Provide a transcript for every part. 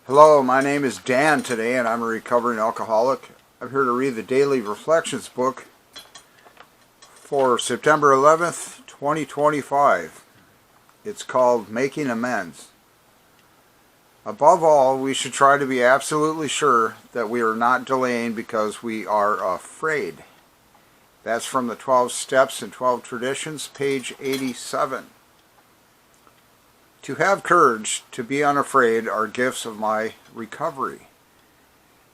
Hello, my name is Dan today, and I'm a recovering alcoholic. I'm here to read the Daily Reflections book for September 11th, 2025. It's called Making Amends. Above all, we should try to be absolutely sure that we are not delaying because we are afraid. That's from the 12 Steps and 12 Traditions, page 87. To have courage, to be unafraid, are gifts of my recovery.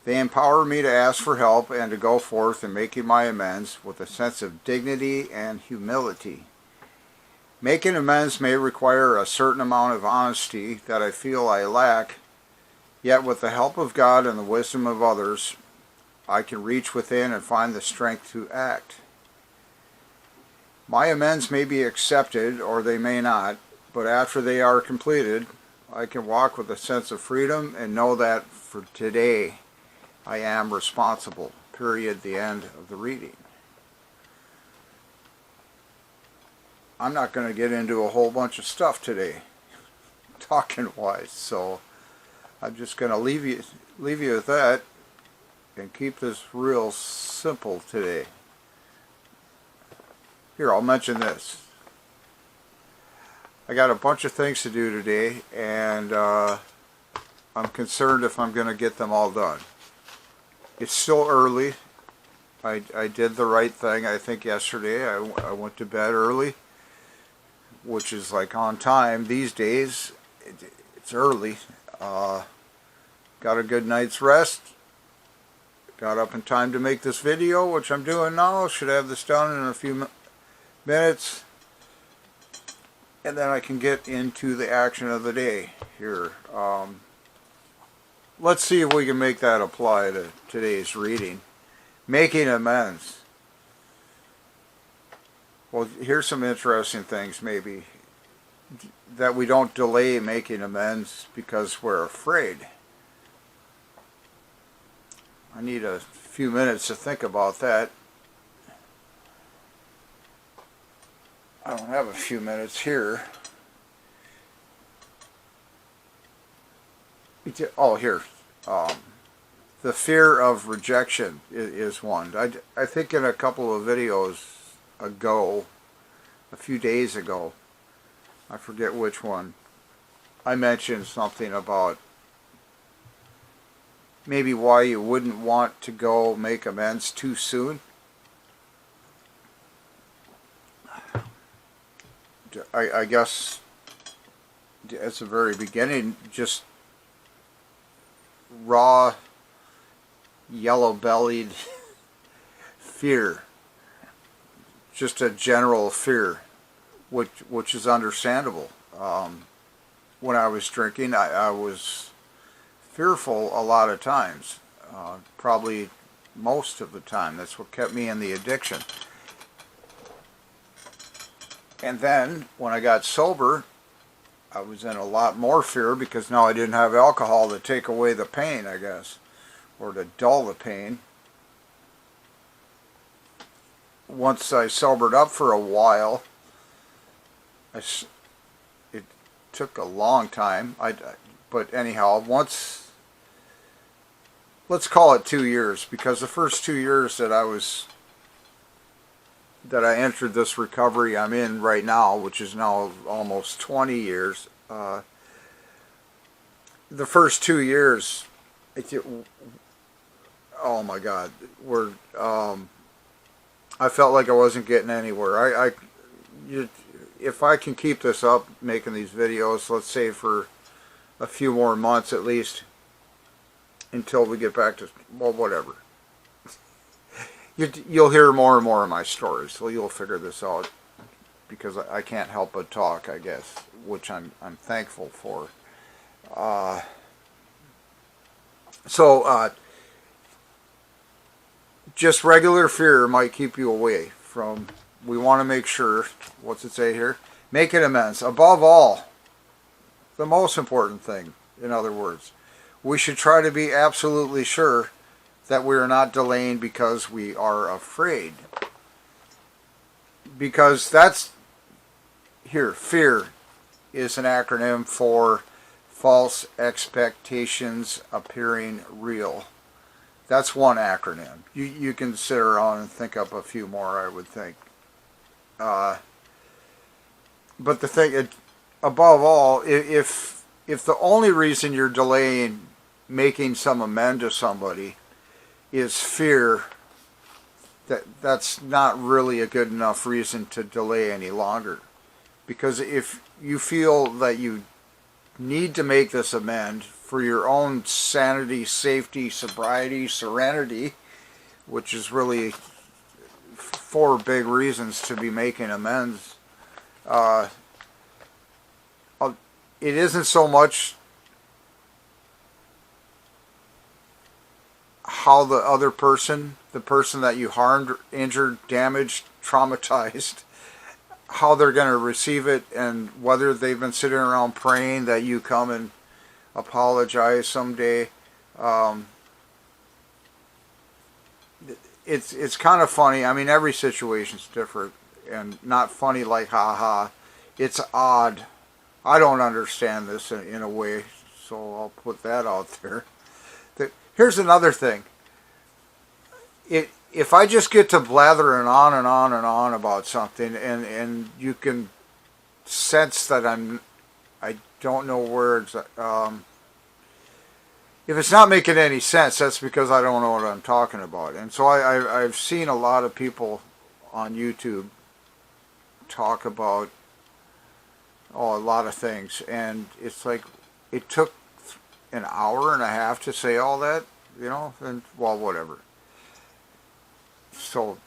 They empower me to ask for help and to go forth in making my amends with a sense of dignity and humility. Making amends may require a certain amount of honesty that I feel I lack, yet with the help of God and the wisdom of others, I can reach within and find the strength to act. My amends may be accepted or they may not, but after they are completed, I can walk with a sense of freedom and know that for today I am responsible. Period. The end of the reading. I'm not going to get into a whole bunch of stuff today, talking wise, so I'm just going to leave you with that and keep this real simple today. Here, I'll mention this. I got a bunch of things to do today, and I'm concerned if I'm going to get them all done. It's still early. I did the right thing, I think, yesterday. I went to bed early, which is like on time these days. It's early. Got a good night's rest. Got up in time to make this video, which I'm doing now. Should have this done in a few minutes. And then I can get into the action of the day here. Let's see if we can make that apply to today's reading. Making amends. Well, here's some interesting things maybe. That we don't delay making amends because we're afraid. I need a few minutes to think about that. I don't have a few minutes here. Oh, here. The fear of rejection is one. I think in a couple of videos ago, a few days ago, I forget which one, I mentioned something about maybe why you wouldn't want to go make amends too soon. I guess at the very beginning, just raw, yellow-bellied fear, just a general fear, which is understandable. When I was drinking, I was fearful a lot of times, probably most of the time. That's what kept me in the addiction. And then, when I got sober, I was in a lot more fear because now I didn't have alcohol to take away the pain, I guess, or to dull the pain. Once I sobered up for a while, it took a long time, but anyhow, let's call it 2 years, because the first 2 years that I entered this recovery I'm in right now, which is now almost 20 years. The first 2 years, oh my God, I felt like I wasn't getting anywhere. If I can keep this up, making these videos, let's say for a few more months at least, until we get back to, well, whatever. You'll hear more and more of my stories, so you'll figure this out, because I can't help but talk, I guess, which I'm thankful for. Just regular fear might keep you away from. We want to make sure. What's it say here? Making amends. Above all, the most important thing. In other words, we should try to be absolutely sure that we are not delaying because we are afraid. Because that's, here, fear is an acronym for false expectations appearing real. That's one acronym. You can sit around and think up a few more, I would think. Uh, but the thing, above all, if the only reason you're delaying making some amend to somebody is fear, that's not really a good enough reason to delay any longer. Because if you feel that you need to make this amend for your own sanity, safety, sobriety, serenity, which is really four big reasons to be making amends, uh, it isn't so much how the other person, the person that you harmed, injured, damaged, traumatized, how they're going to receive it, and whether they've been sitting around praying that you come and apologize someday. It's kind of funny. I mean, every situation's different, and not funny like ha ha. It's odd. I don't understand this in a way, so I'll put that out there. Here's another thing. If I just get to blathering on and on and on about something, and you can sense that I don't know where if it's not making any sense, that's because I don't know what I'm talking about. And so I've seen a lot of people on YouTube talk about a lot of things, and it's like it took an hour and a half to say all that, and well, whatever. So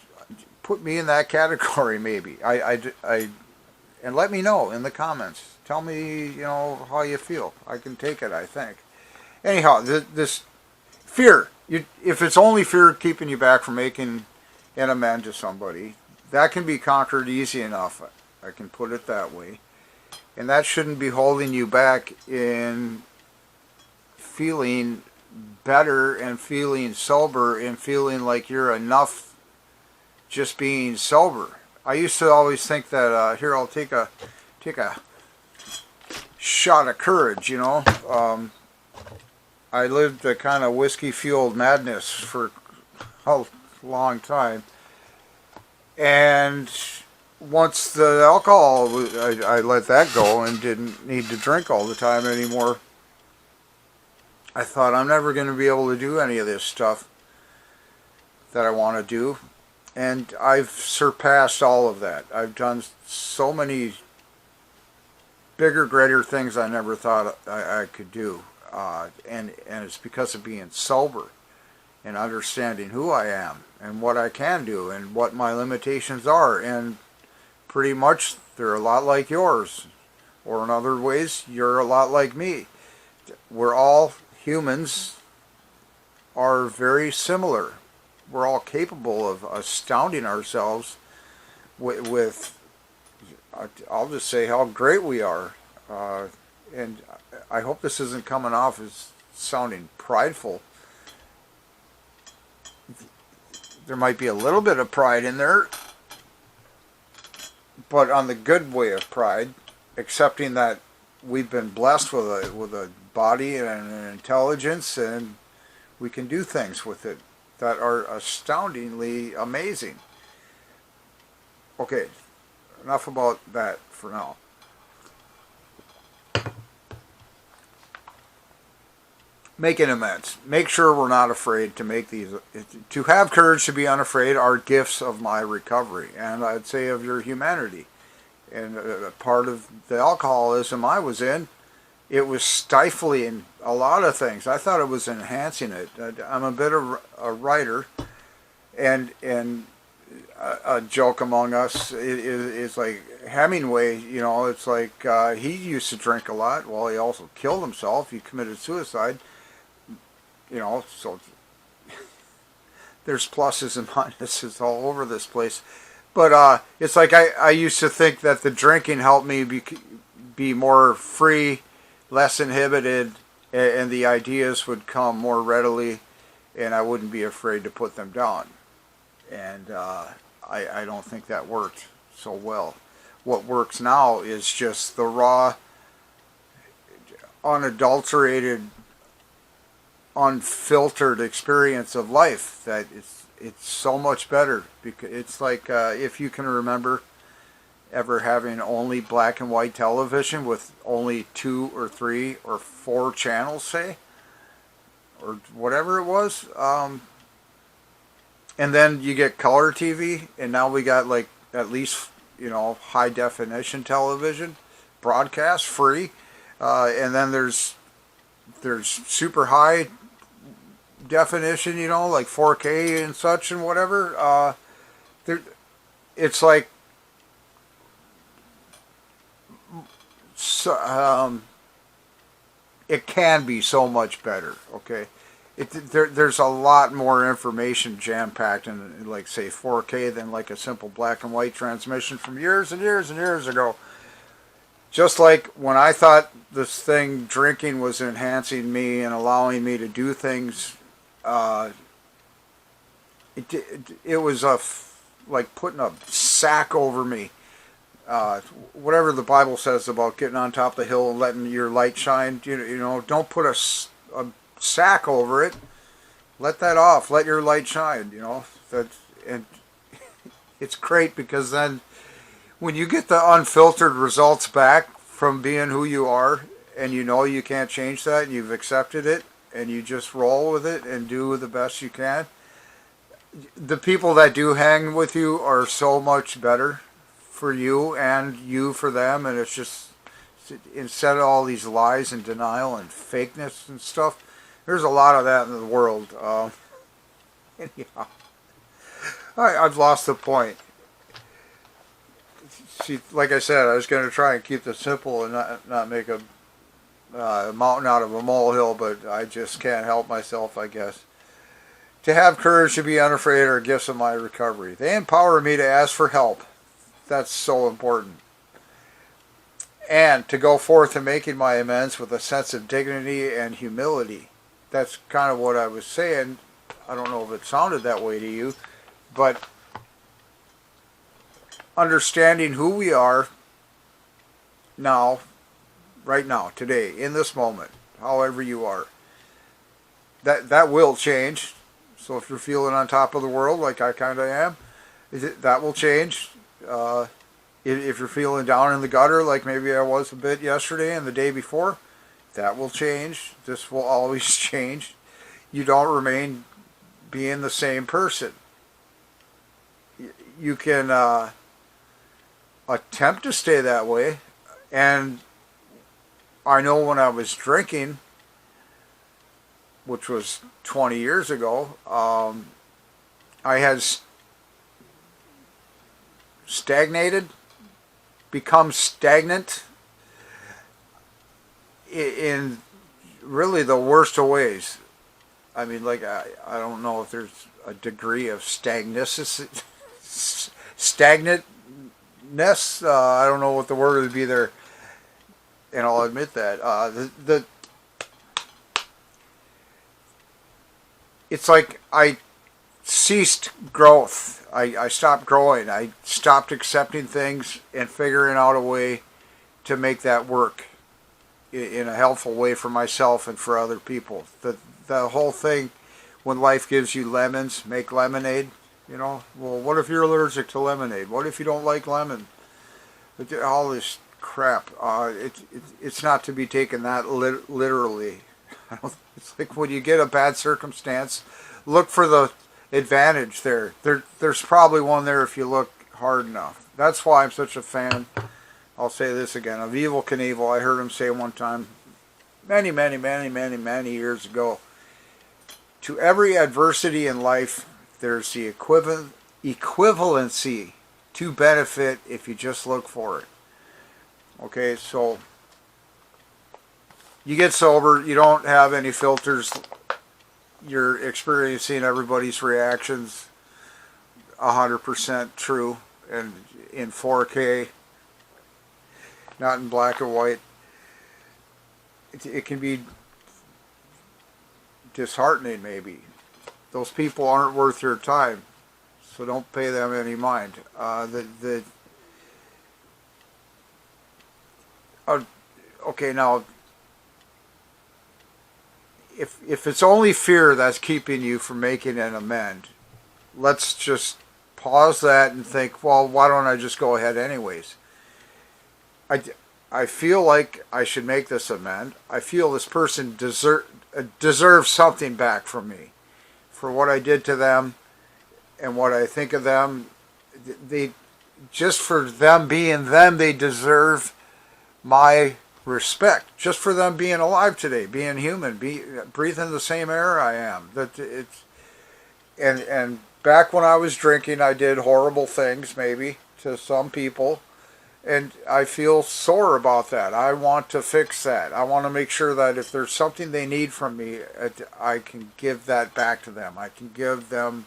put me in that category, maybe. And let me know in the comments. Tell me, how you feel. I can take it, I think. Anyhow, this fear. If it's only fear keeping you back from making an amend to somebody, that can be conquered easy enough. I can put it that way. And that shouldn't be holding you back in feeling better and feeling sober and feeling like you're enough just being sober. I used to always think that here, I'll take a shot of courage. I lived a kind of whiskey-fueled madness for a long time, and once the alcohol, I let that go and didn't need to drink all the time anymore. I thought, I'm never going to be able to do any of this stuff that I want to do. And I've surpassed all of that. I've done so many bigger, greater things I never thought I could do. And it's because of being sober and understanding who I am and what I can do and what my limitations are. And pretty much they're a lot like yours. Or in other ways, you're a lot like me. We're all humans, are very similar. We're all capable of astounding ourselves with I'll just say how great we are. And I hope this isn't coming off as sounding prideful. There might be a little bit of pride in there, but on the good way of pride, accepting that we've been blessed with a body and an intelligence, and we can do things with it that are astoundingly amazing. Okay, enough about that for now. Making amends. Make sure we're not afraid to make these. To have courage to be unafraid are gifts of my recovery, and I'd say of your humanity. And part of the alcoholism I was in, it was stifling a lot of things. I thought it was enhancing it. I'm a bit of a writer, and a joke among us is like Hemingway. It's like he used to drink a lot. Well, he also killed himself. He committed suicide. So there's pluses and minuses all over this place. But it's like I used to think that the drinking helped me be more free, less inhibited, and the ideas would come more readily, and I wouldn't be afraid to put them down. And I don't think that worked so well. What works now is just the raw unadulterated, unfiltered experience of life that it's so much better. Because it's like if you can remember ever having only black and white television with only 2 or 3 or 4 channels, say, or whatever it was, and then you get color TV, and now we got like at least high definition television broadcast free, and then there's super high definition, like 4K and such and whatever. It's like it can be so much better. Okay, there's a lot more information jam packed in, like, say, 4K than like a simple black and white transmission from years and years and years ago. Just like when I thought this thing, drinking, was enhancing me and allowing me to do things, it was like putting a sack over me. Whatever the Bible says about getting on top of the hill and letting your light shine, don't put a sack over it. Let that off. Let your light shine. And it's great because then, when you get the unfiltered results back from being who you are, and you can't change that, and you've accepted it, and you just roll with it and do the best you can, the people that do hang with you are so much better for you and you for them. And it's just, instead of all these lies and denial and fakeness and stuff, there's a lot of that in the world. Anyhow, I've lost the point. See, like I said, I was going to try and keep this simple and not make a mountain out of a molehill, but I just can't help myself, I guess. To have courage, to be unafraid, are gifts of my recovery. They empower me to ask for help. That's so important. And to go forth and making my amends with a sense of dignity and humility. That's kind of what I was saying. I don't know if it sounded that way to you, but understanding who we are now, right now, today, in this moment, however you are, that will change. So if you're feeling on top of the world like I kind of am, that will change. If you're feeling down in the gutter like maybe I was a bit yesterday and the day before, that will change. This will always change. You don't remain being the same person. You can attempt to stay that way. And I know when I was drinking, which was 20 years ago, I had stagnated, become stagnant in really the worst of ways. I mean, like, I don't know if there's a degree of stagnantness. I don't know what the word would be there, and I'll admit that. It's like I ceased growth. I stopped growing. I stopped accepting things and figuring out a way to make that work in a helpful way for myself and for other people. The whole thing, when life gives you lemons, make lemonade. Well, what if you're allergic to lemonade? What if you don't like lemon? All this crap. It's not to be taken that literally. It's like when you get a bad circumstance, look for the advantage there. There's probably one there if you look hard enough. That's why I'm such a fan, I'll say this again, of Evel Knievel. I heard him say one time, many years ago, to every adversity in life, there's the equivalency to benefit if you just look for it. Okay, so you get sober, you don't have any filters, you're experiencing everybody's reactions 100% true and in 4K, not in black and white. It can be disheartening, maybe. Those people aren't worth your time, so don't pay them any mind. Okay, now, if it's only fear that's keeping you from making an amend, let's just pause that and think, well, why don't I just go ahead anyways? I feel like I should make this amend. I feel this person deserves something back from me for what I did to them and what I think of them. They, just for them being them, they deserve my respect. Just for them being alive today, being human, breathing the same air I am. And back when I was drinking, I did horrible things, maybe to some people, and I feel sore about that. I want to fix that. I want to make sure that if there's something they need from me, I can give that back to them. I can give them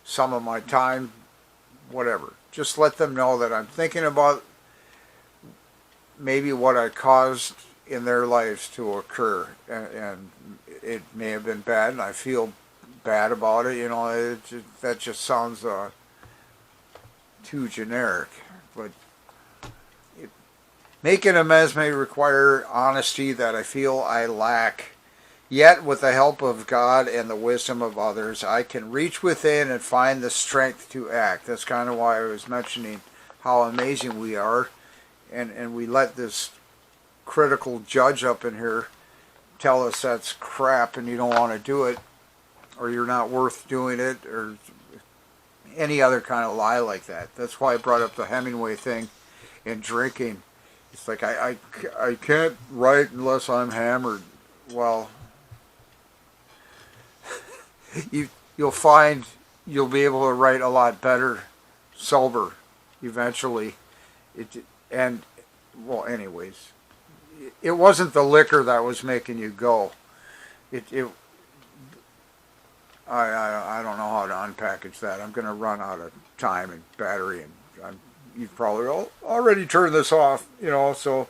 some of my time, whatever. Just let them know that I'm thinking about maybe what I caused in their lives to occur, and it may have been bad, and I feel bad about it. That just sounds too generic. But making amends may require honesty that I feel I lack. Yet, with the help of God and the wisdom of others, I can reach within and find the strength to act. That's kind of why I was mentioning how amazing we are. And we let this critical judge up in here tell us that's crap and you don't want to do it, or you're not worth doing it, or any other kind of lie like that. That's why I brought up the Hemingway thing in drinking. It's like, I can't write unless I'm hammered. Well, you'll find you'll be able to write a lot better sober eventually. Anyways, it wasn't the liquor that was making you go. I don't know how to unpackage that. I'm going to run out of time and battery, and you've probably already turned this off, so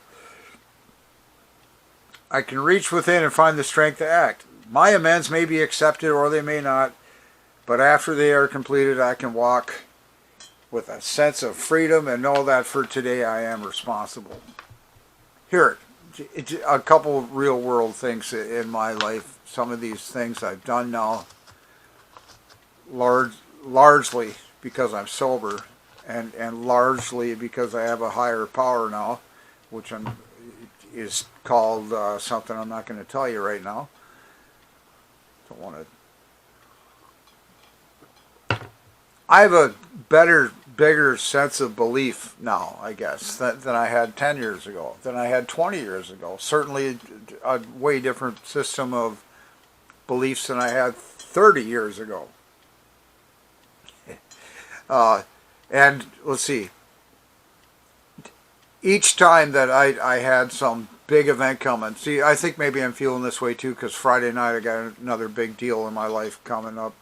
I can reach within and find the strength to act. My amends may be accepted or they may not, but after they are completed, I can walk with a sense of freedom and know that for today I am responsible. Here, a couple of real world things in my life. Some of these things I've done now, largely because I'm sober, and largely because I have a higher power now, which is called something I'm not going to tell you right now. Don't want to. I have a bigger sense of belief now, I guess, than I had 10 years ago, than I had 20 years ago. Certainly a way different system of beliefs than I had 30 years ago. And let's see, each time that I had some big event coming, see, I think maybe I'm feeling this way too, because Friday night I got another big deal in my life coming up.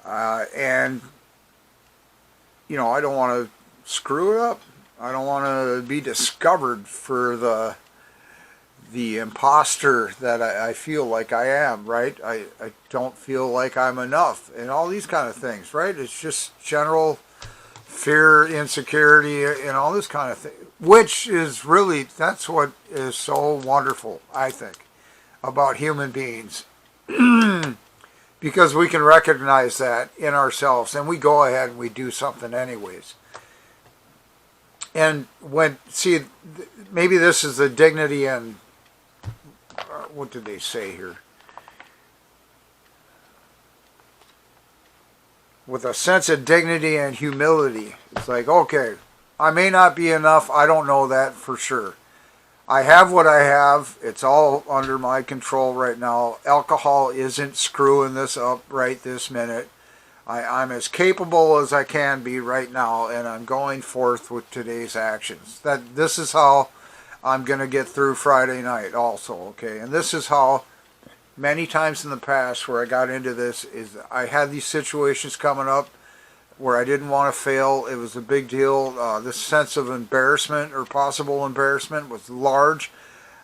And I don't want to screw it up. I don't want to be discovered for the imposter that I feel like I am, right? I don't feel like I'm enough, and all these kind of things, right? It's just general fear, insecurity, and all this kind of thing, which is really, that's what is so wonderful, I think, about human beings. Because we can recognize that in ourselves, and we go ahead and we do something anyways. And maybe this is the dignity and, what did they say here? With a sense of dignity and humility. It's like, okay, I may not be enough, I don't know that for sure. I have what I have. It's all under my control right now. Alcohol isn't screwing this up right this minute. I'm as capable as I can be right now, and I'm going forth with today's actions. This is how I'm going to get through Friday night also, okay? And this is how many times in the past where I got into this is I had these situations coming up where I didn't want to fail. It was a big deal. This sense of embarrassment or possible embarrassment was large,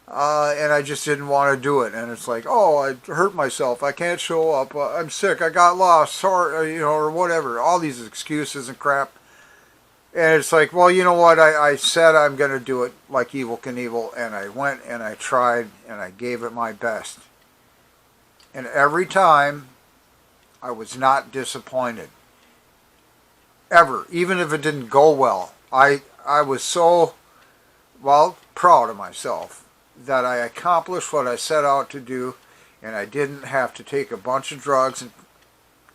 and I just didn't want to do it. And it's like, oh, I hurt myself. I can't show up. I'm sick. I got lost. Sorry, or whatever. All these excuses and crap. And it's like, well, you know what? I said I'm going to do it like Evel Knievel, and I went and I tried and I gave it my best. And every time I was not disappointed. Ever. Even if it didn't go well. I was so, well, proud of myself that I accomplished what I set out to do, and I didn't have to take a bunch of drugs and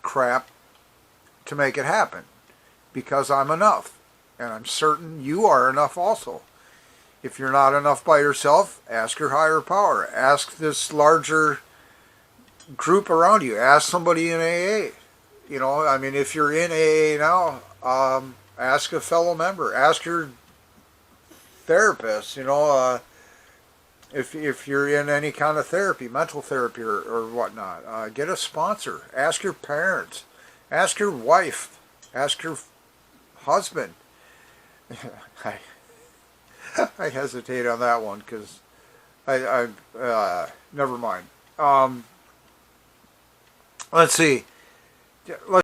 crap to make it happen. Because I'm enough. And I'm certain you are enough also. If you're not enough by yourself, ask your higher power. Ask this larger group around you. Ask somebody in AA. You know, I mean, if you're in AA now, ask a fellow member. Ask your therapist. You know, if you're in any kind of therapy, mental therapy or whatnot, get a sponsor. Ask your parents. Ask your wife. Ask your husband. I hesitate on that one because I never mind. Let's see. Let's